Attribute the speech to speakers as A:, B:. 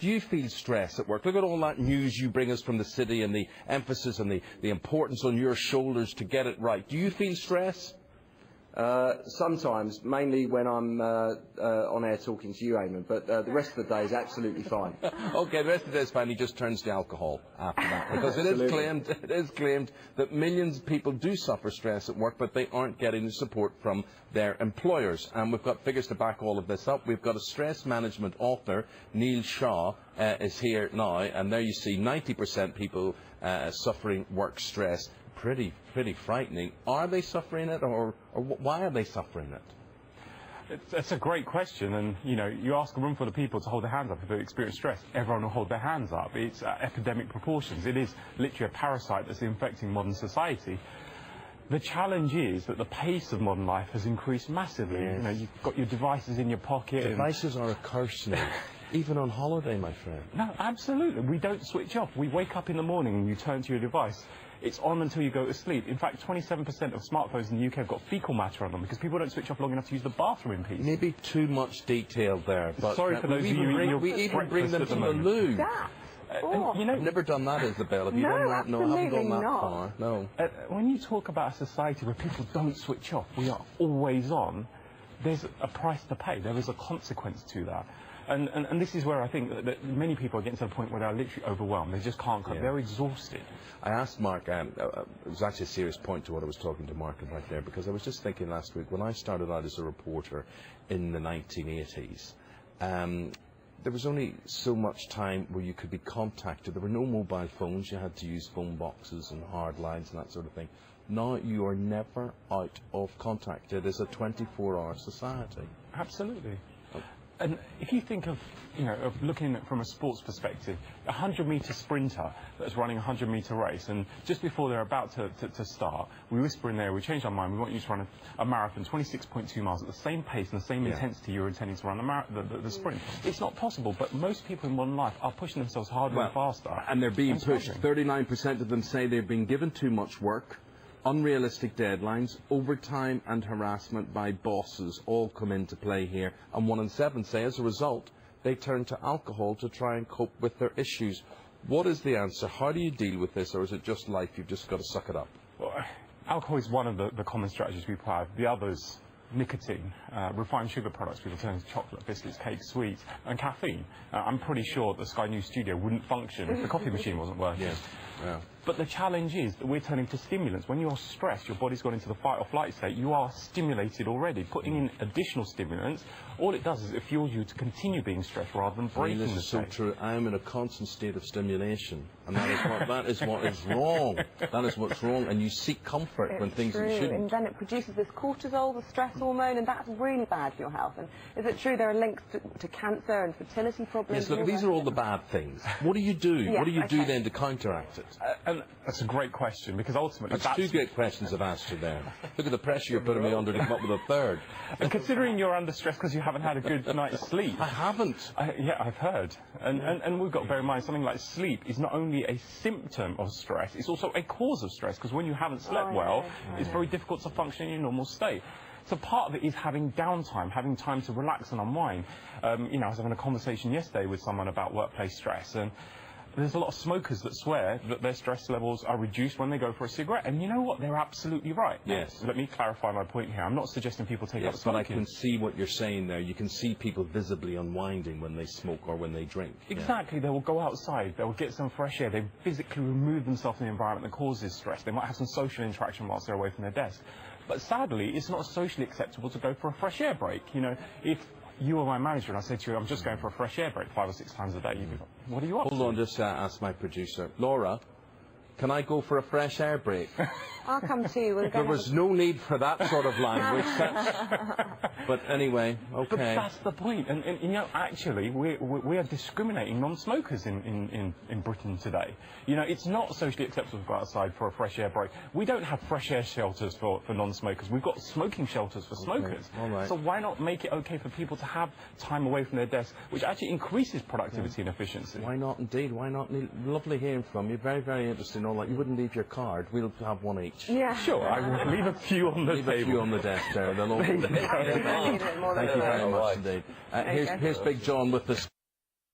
A: Do you feel stress at work? Look at all that news you bring us from the city and the emphasis and the importance on your shoulders to get it right. Do you feel stress?
B: Sometimes, mainly when I'm on air talking to you, Eamon, but the rest of the day is absolutely fine.
A: Okay, the rest of the day is fine. He just turns to alcohol after that. Because it is claimed that millions of people do suffer stress at work, but they aren't getting the support from their employers. And we've got figures to back all of this up. We've got a stress management author, Neil Shaw, is here now, and there you see 90% people suffering work stress. Pretty frightening. Are they suffering it, or why are they suffering it?
C: That's a great question, and you ask a room full of people to hold their hands up if they experience stress. Everyone will hold their hands up. It's epidemic proportions. It is literally a parasite that's infecting modern society. The challenge is that the pace of modern life has increased massively.
A: Yes.
C: You've got your devices in your pocket.
A: Devices are a curse now. Even on holiday, my friend.
C: No, absolutely. We don't switch off. We wake up in the morning and you turn to your device. It's on until you go to sleep. In fact, 27% of smartphones in the UK have got fecal matter on them because people don't switch off long enough to use the bathroom in peace.
A: Maybe too much detail there. But
C: sorry for those of you
A: we even bring them to the loo. I've never done that, Isabel. Have you done that? No, I haven't gone that far. No.
C: When you talk about a society where people don't switch off, we are always on, there's a price to pay. There is a consequence to that. And this is where I think that many people are getting to the point where they're literally overwhelmed. They just can't cope. They're exhausted.
A: I asked Mark, it was actually a serious point to what I was talking to Mark about there, because I was just thinking last week, when I started out as a reporter in the 1980s, there was only so much time where you could be contacted. There were no mobile phones. You had to use phone boxes and hard lines and that sort of thing. Now you are never out of contact. It is a 24-hour society.
C: Absolutely. And if you think of, of looking at it from a sports perspective, a 100-metre sprinter that's running a 100-metre race, and just before they're about to start, we whisper in there, we change our mind, we want you to run a marathon, 26.2 miles, at the same pace and the same intensity you're intending to run the sprint. It's not possible, but most people in modern life are pushing themselves harder and faster.
A: And they're being pushed. 39% of them say they've been given too much work. Unrealistic deadlines, overtime and harassment by bosses all come into play here, and 1 in 7 say as a result they turn to alcohol to try and cope with their issues. What is the answer? How do you deal with this, or is it just life, you've just got to suck it up?
C: Well, alcohol is one of the common strategies we apply. The others, nicotine, refined sugar products, people turn to chocolate, biscuits, cakes, sweets, and caffeine. I'm pretty sure the Sky News studio wouldn't function if the coffee machine wasn't working.
A: Yeah.
C: But the challenge is that we're turning to stimulants. When you're stressed, your body's gone into the fight or flight state, you are stimulated already. Putting in additional stimulants, all it does is it fuels you to continue being stressed rather than breaking the state.
A: This is so true. I am in a constant state of stimulation, and that is what is wrong. That is what's wrong, and you seek comfort when things you shouldn't.
D: And then it produces this cortisol, the stress hormone, and that's really bad for your health. And is it true there are links to cancer and fertility problems?
A: Yes, look, these are all the bad things. What do you do?
D: Yeah,
A: what do you do then to counteract it?
C: And that's a great question, because ultimately...
A: That's two great questions I've asked you there. Look at the pressure you're putting me under to come up with a third.
C: And considering you're under stress because you haven't had a good night's sleep...
A: I haven't.
C: Yeah, I've heard. And we've got to bear in mind something like sleep is not only a symptom of stress, it's also a cause of stress, because when you haven't slept well, it's very difficult to function in your normal state. So part of it is having downtime, having time to relax and unwind. I was having a conversation yesterday with someone about workplace stress, and there's a lot of smokers that swear that their stress levels are reduced when they go for a cigarette. And you know what? They're absolutely right.
A: Yes.
C: Let me clarify my point here. I'm not suggesting people take up smoking.
A: But I can see what you're saying there. You can see people visibly unwinding when they smoke or when they drink.
C: Exactly. They will go outside. They will get some fresh air. They physically remove themselves from the environment that causes stress. They might have some social interaction whilst they're away from their desk. But sadly, it's not socially acceptable to go for a fresh air break. If you were my manager and I said to you, I'm just going for a fresh air break 5 or 6 times a day, you'd be like, what are you up to?
A: Hold on, just ask my producer. Laura, can I go for a fresh air break?
D: I'll come too.
A: There was no need for that sort of language. But anyway, okay.
C: But that's the point. And actually, we are discriminating non-smokers in Britain today. It's not socially acceptable to go outside for a fresh air break. We don't have fresh air shelters for non-smokers. We've got smoking shelters for smokers.
A: All right.
C: So why not make it okay for people to have time away from their desk, which actually increases productivity and efficiency?
A: Why not, indeed? Why not? Lovely hearing from you. Very, very interesting. All that. You wouldn't leave your card. We'll have one each.
D: Yeah.
C: Sure, I will leave a few on the table.
A: Leave a few on the desk there. They'll all... Thank you very much indeed. Here's Big John with the...